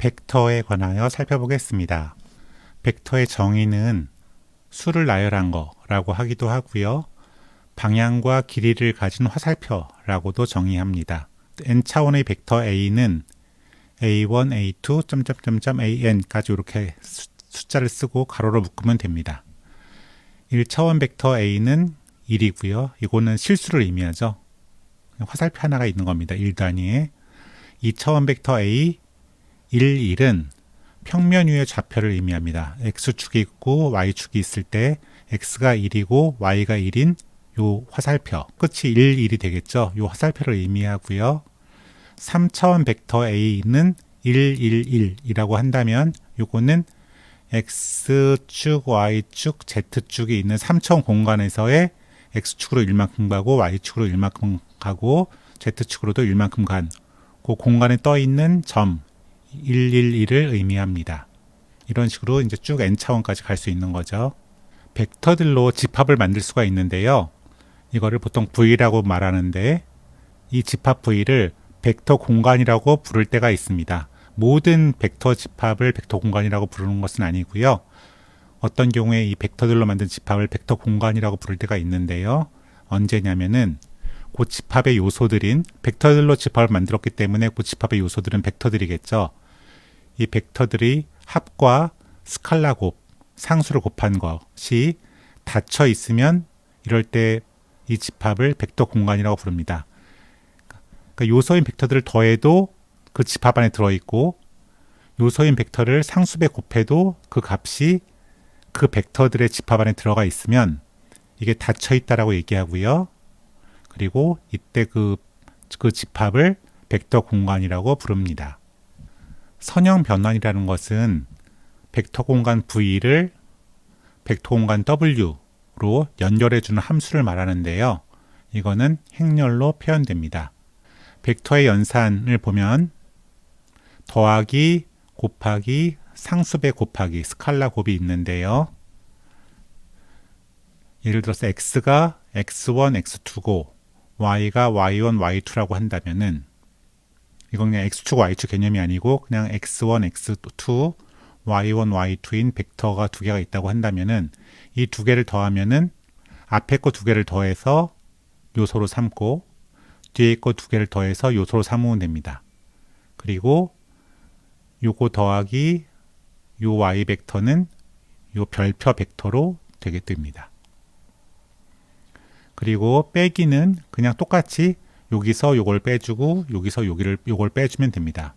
벡터에 관하여 살펴보겠습니다. 벡터의 정의는 수를 나열한 거라고 하기도 하고요. 방향과 길이를 가진 화살표라고도 정의합니다. n차원의 벡터 A는 A1, A2, AN까지 이렇게 숫자를 쓰고 가로로 묶으면 됩니다. 1차원 벡터 A는 1이고요. 이거는 실수를 의미하죠. 화살표 하나가 있는 겁니다. 1단위에. 2차원 벡터 A 1은 평면 위의 좌표를 의미합니다. X축이 있고 Y축이 있을 때 X가 1이고 Y가 1인 요 화살표, 끝이 1, 1이 되겠죠. 요 화살표를 의미하고요. 3차원 벡터 A는 1, 1, 1이라고 한다면 요거는 X축, Y축, Z축이 있는 3차원 공간에서의 X축으로 1만큼 가고 Y축으로 1만큼 가고 Z축으로도 1만큼 간 그 공간에 떠 있는 점 111을 의미합니다. 이런 식으로 이제 쭉 n차원까지 갈 수 있는 거죠. 벡터들로 집합을 만들 수가 있는데요. 이거를 보통 V라고 말하는데 이 집합 V를 벡터 공간이라고 부를 때가 있습니다. 모든 벡터 집합을 벡터 공간이라고 부르는 것은 아니고요. 어떤 경우에 이 벡터들로 만든 집합을 벡터 공간이라고 부를 때가 있는데요. 언제냐면은 그 집합의 요소들인 벡터들로 집합을 만들었기 때문에 그 집합의 요소들은 벡터들이겠죠. 이 벡터들이 합과 스칼라 곱, 상수를 곱한 것이 닫혀 있으면 이럴 때 이 집합을 벡터 공간이라고 부릅니다. 그러니까 요소인 벡터들을 더해도 그 집합 안에 들어있고 요소인 벡터를 상수배 곱해도 그 값이 그 벡터들의 집합 안에 들어가 있으면 이게 닫혀 있다라고 얘기하고요. 그리고 이때 그 집합을 벡터 공간이라고 부릅니다. 선형 변환이라는 것은 벡터 공간 V를 벡터 공간 W로 연결해주는 함수를 말하는데요. 이거는 행렬로 표현됩니다. 벡터의 연산을 보면 더하기, 곱하기, 상수배 곱하기, 스칼라 곱이 있는데요. 예를 들어서 X가 X1, X2고 Y가 Y1, Y2라고 한다면은 이건 그냥 X축, Y축 개념이 아니고 그냥 X1, X2, Y1, Y2인 벡터가 두 개가 있다고 한다면은 이 두 개를 더하면은 앞에 거 두 개를 더해서 요소로 삼고 뒤에 거 두 개를 더해서 요소로 삼으면 됩니다. 그리고 요거 더하기 요 Y 벡터는 요 별표 벡터로 되게 됩니다. 그리고 빼기는 그냥 똑같이 여기서 요걸 빼주고 여기서 요걸 빼주면 됩니다.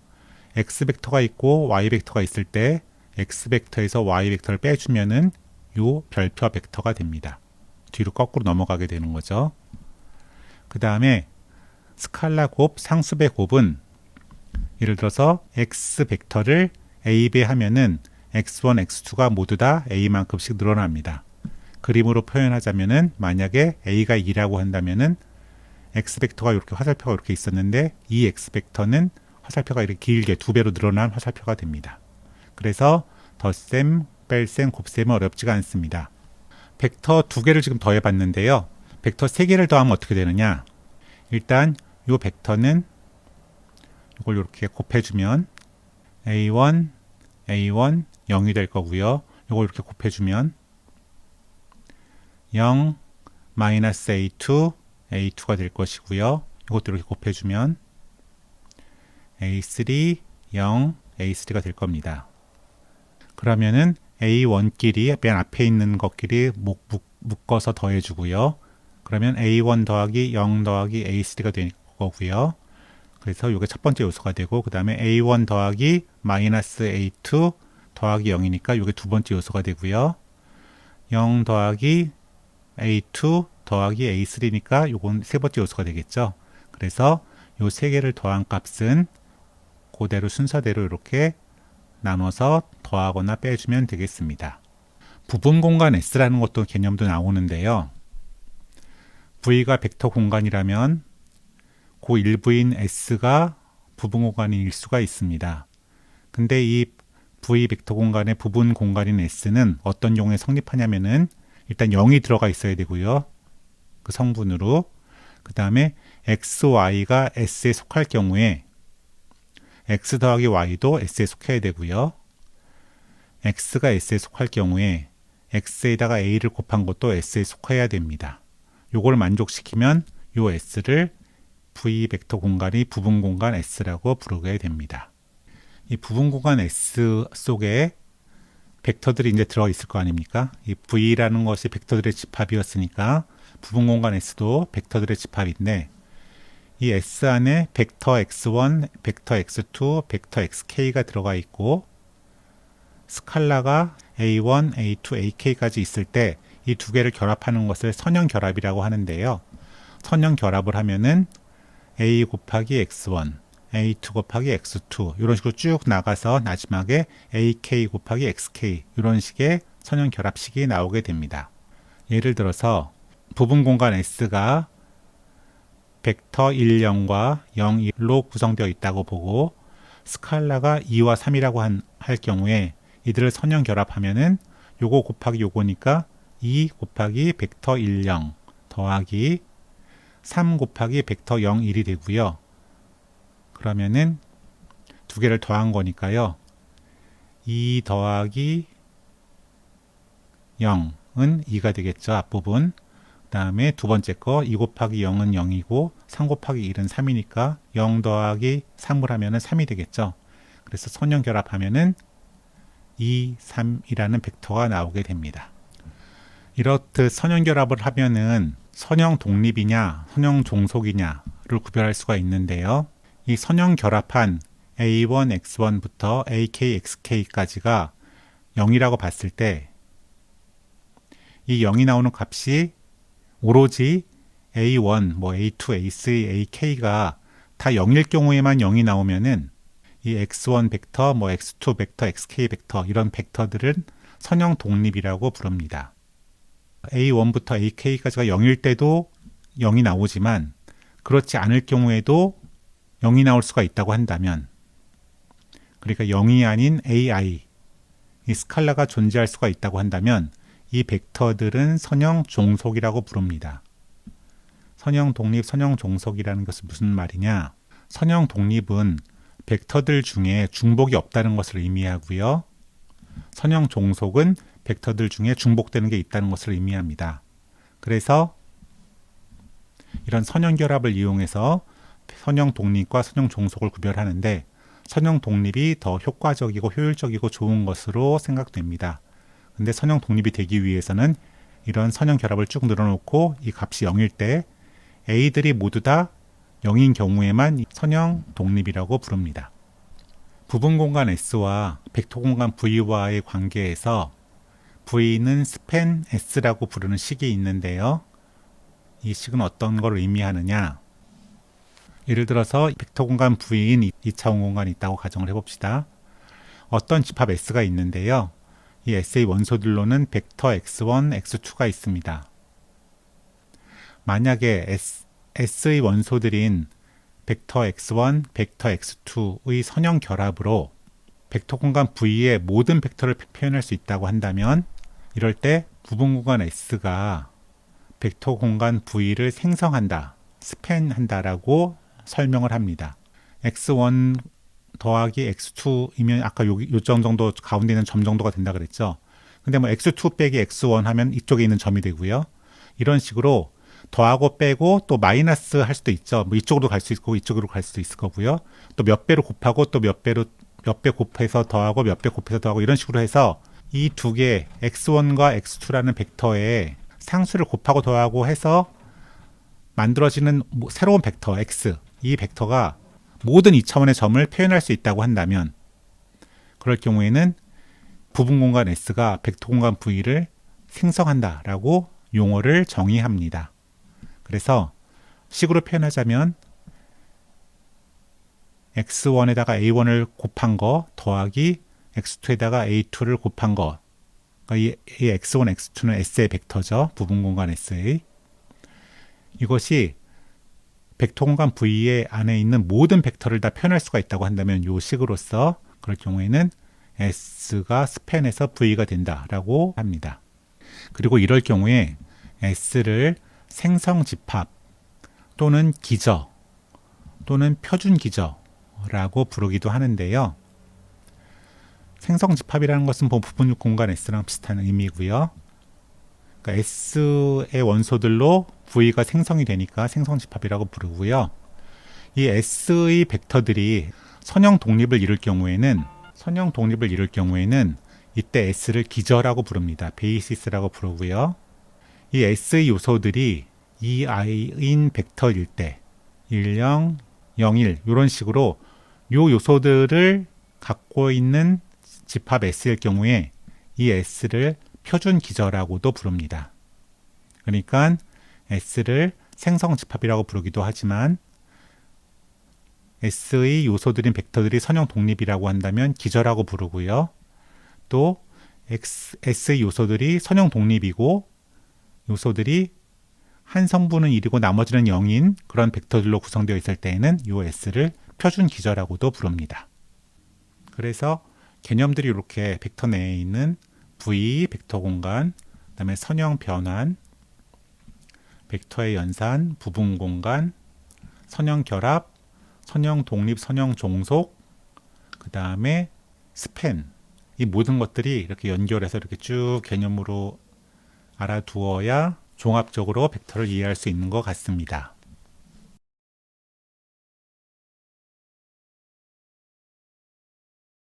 X 벡터가 있고 Y 벡터가 있을 때 X 벡터에서 Y 벡터를 빼주면은 요 별표 벡터가 됩니다. 뒤로 거꾸로 넘어가게 되는 거죠. 그 다음에 스칼라 곱, 상수배 곱은 예를 들어서 X 벡터를 A배 하면은 X1, X2가 모두 다 A만큼씩 늘어납니다. 그림으로 표현하자면은 만약에 A가 2라고 한다면은 X 벡터가 이렇게 화살표가 이렇게 있었는데 이 X 벡터는 화살표가 이렇게 길게 두 배로 늘어난 화살표가 됩니다. 그래서 덧셈, 뺄셈, 곱셈은 어렵지가 않습니다. 벡터 두 개를 지금 더해 봤는데요. 벡터 세 개를 더하면 어떻게 되느냐? 일단 이 벡터는 이걸 이렇게 곱해주면 A1, 0이 될 거고요. 이걸 이렇게 곱해주면 0, 마이너스 A2, A2가 될 것이고요. 이것도 이렇게 곱해주면 A3, 0, A3가 될 겁니다. 그러면은 A1끼리 맨 앞에 있는 것끼리 묶어서 더해주고요. 그러면 A1 더하기 0 더하기 A3가 될 거고요. 그래서 이게 첫 번째 요소가 되고 그 다음에 A1 더하기 마이너스 A2 더하기 0이니까 이게 두 번째 요소가 되고요. 0 더하기 A2 더하기 A3니까 요건 세 번째 요소가 되겠죠. 그래서 요 세 개를 더한 값은 그대로 순서대로 이렇게 나눠서 더하거나 빼주면 되겠습니다. 부분 공간 S라는 것도 개념도 나오는데요. V가 벡터 공간이라면 그 일부인 S가 부분 공간일 수가 있습니다. 근데 이 V 벡터 공간의 부분 공간인 S는 어떤 경우에 성립하냐면은 일단 0이 들어가 있어야 되고요. 그 성분으로. 그 다음에 X, Y가 S에 속할 경우에 x 더하기 y도 s에 속해야 되고요. x가 s에 속할 경우에 x에다가 a를 곱한 것도 s에 속해야 됩니다. 요걸 만족시키면 요 s를 v 벡터 공간이 부분 공간 s라고 부르게 됩니다. 이 부분 공간 S 속에 벡터들이 이제 들어있을 거 아닙니까? 이 V라는 것이 벡터들의 집합이었으니까 부분 공간 S도 벡터들의 집합인데 이 S 안에 벡터 X1, 벡터 X2, 벡터 XK가 들어가 있고 스칼라가 A1, A2, AK까지 있을 때 이 두 개를 결합하는 것을 선형 결합이라고 하는데요. 선형 결합을 하면은 A 곱하기 X1, A2 곱하기 X2 이런 식으로 쭉 나가서 마지막에 AK 곱하기 XK 이런 식의 선형 결합식이 나오게 됩니다. 예를 들어서 부분 공간 S가 벡터 1, 0과 0, 1로 구성되어 있다고 보고 스칼라가 2와 3이라고 할 경우에 이들을 선형 결합하면은 요거 곱하기 요거니까 2 곱하기 벡터 1, 0 더하기 3 곱하기 벡터 0, 1이 되고요. 그러면은 두 개를 더한 거니까요. 2 더하기 0은 2가 되겠죠. 앞부분. 그 다음에 두 번째 거 2 곱하기 0은 0이고 3 곱하기 1은 3이니까 0 더하기 3을 하면은 3이 되겠죠. 그래서 선형 결합하면은 2, 3이라는 벡터가 나오게 됩니다. 이렇듯 선형 결합을 하면은 선형 독립이냐 선형 종속이냐를 구별할 수가 있는데요. 이 선형 결합한 A1, X1부터 AK, XK까지가 0이라고 봤을 때 이 0이 나오는 값이 오로지 A1, A2, A3, AK가 다 0일 경우에만 0이 나오면은 이 X1 벡터, X2 벡터, XK 벡터 이런 벡터들은 선형 독립이라고 부릅니다. A1부터 AK까지가 0일 때도 0이 나오지만 그렇지 않을 경우에도 0이 나올 수가 있다고 한다면 그러니까 0이 아닌 AI 이 스칼라가 존재할 수가 있다고 한다면 이 벡터들은 선형 종속이라고 부릅니다. 선형 독립, 선형 종속이라는 것은 무슨 말이냐? 선형 독립은 벡터들 중에 중복이 없다는 것을 의미하고요. 선형 종속은 벡터들 중에 중복되는 게 있다는 것을 의미합니다. 그래서 이런 선형 결합을 이용해서 선형 독립과 선형 종속을 구별하는데 선형 독립이 더 효과적이고 효율적이고 좋은 것으로 생각됩니다. 근데 선형 독립이 되기 위해서는 이런 선형 결합을 쭉 늘어놓고 이 값이 0일 때 A들이 모두 다 0인 경우에만 선형 독립이라고 부릅니다. 부분 공간 S와 벡터 공간 V와의 관계에서 V는 스팬 S라고 부르는 식이 있는데요. 이 식은 어떤 걸 의미하느냐? 예를 들어서 벡터 공간 V인 2차원 공간이 있다고 가정을 해봅시다. 어떤 집합 S가 있는데요. 이 S의 원소들로는 벡터 X1, X2가 있습니다. 만약에 S의 원소들인 벡터 X1, 벡터 X2의 선형 결합으로 벡터 공간 V의 모든 벡터를 표현할 수 있다고 한다면 이럴 때 부분 공간 S가 벡터 공간 V를 생성한다, 스팬한다라고 설명을 합니다. X1 더하기 X2이면 아까 요점 정도 가운데 있는 점 정도가 된다 그랬죠. 근데 X2 빼기 X1 하면 이쪽에 있는 점이 되고요. 이런 식으로 더하고 빼고 또 마이너스 할 수도 있죠. 이쪽으로 갈 수 있고 이쪽으로 갈 수도 있을 거고요. 또 몇 배로 곱하고 또 몇 배 곱해서 더하고 몇 배 곱해서 더하고 이런 식으로 해서 이 두 개 X1과 X2라는 벡터에 상수를 곱하고 더하고 해서 만들어지는 새로운 벡터 X, 이 벡터가 모든 2차원의 점을 표현할 수 있다고 한다면 그럴 경우에는 부분 공간 S가 벡터 공간 V를 생성한다라고 용어를 정의합니다. 그래서 식으로 표현하자면 X1에다가 A1을 곱한 거 더하기 X2에다가 A2를 곱한 거, 그러니까 이 X1, X2는 S의 벡터죠. 부분 공간 S의. 이것이 벡터 공간 V의 안에 있는 모든 벡터를 다 표현할 수가 있다고 한다면 이 식으로서 그럴 경우에는 S가 스팬에서 V가 된다라고 합니다. 그리고 이럴 경우에 S를 생성 집합 또는 기저 또는 표준 기저라고 벡터라고 부르기도 하는데요. 생성집합이라는 것은 부분육 공간 S랑 비슷한 의미고요. 그러니까 S의 원소들로 V가 생성이 되니까 생성집합이라고 부르고요. 이 S의 벡터들이 선형 독립을 이룰 경우에는 이때 S를 기저라고 부릅니다. 베이시스라고 부르고요. 이 S의 요소들이 EI인 벡터일 때 10, 01 이런 식으로 요 요소들을 갖고 있는 집합 S일 경우에 이 S를 표준 기저라고도 부릅니다. 그러니까 S를 생성집합이라고 부르기도 하지만 S의 요소들인 벡터들이 선형 독립이라고 한다면 기저라고 부르고요. 또 S의 요소들이 선형 독립이고 요소들이 한 성분은 1이고 나머지는 0인 그런 벡터들로 구성되어 있을 때에는 이 S를 표준 기저라고도 부릅니다. 그래서 개념들이 이렇게 벡터 내에 있는 V, 벡터 공간, 그 다음에 선형 변환, 벡터의 연산, 부분 공간, 선형 결합, 선형 독립, 선형 종속, 그 다음에 스팬, 이 모든 것들이 이렇게 연결해서 이렇게 쭉 개념으로 알아두어야 종합적으로 벡터를 이해할 수 있는 것 같습니다.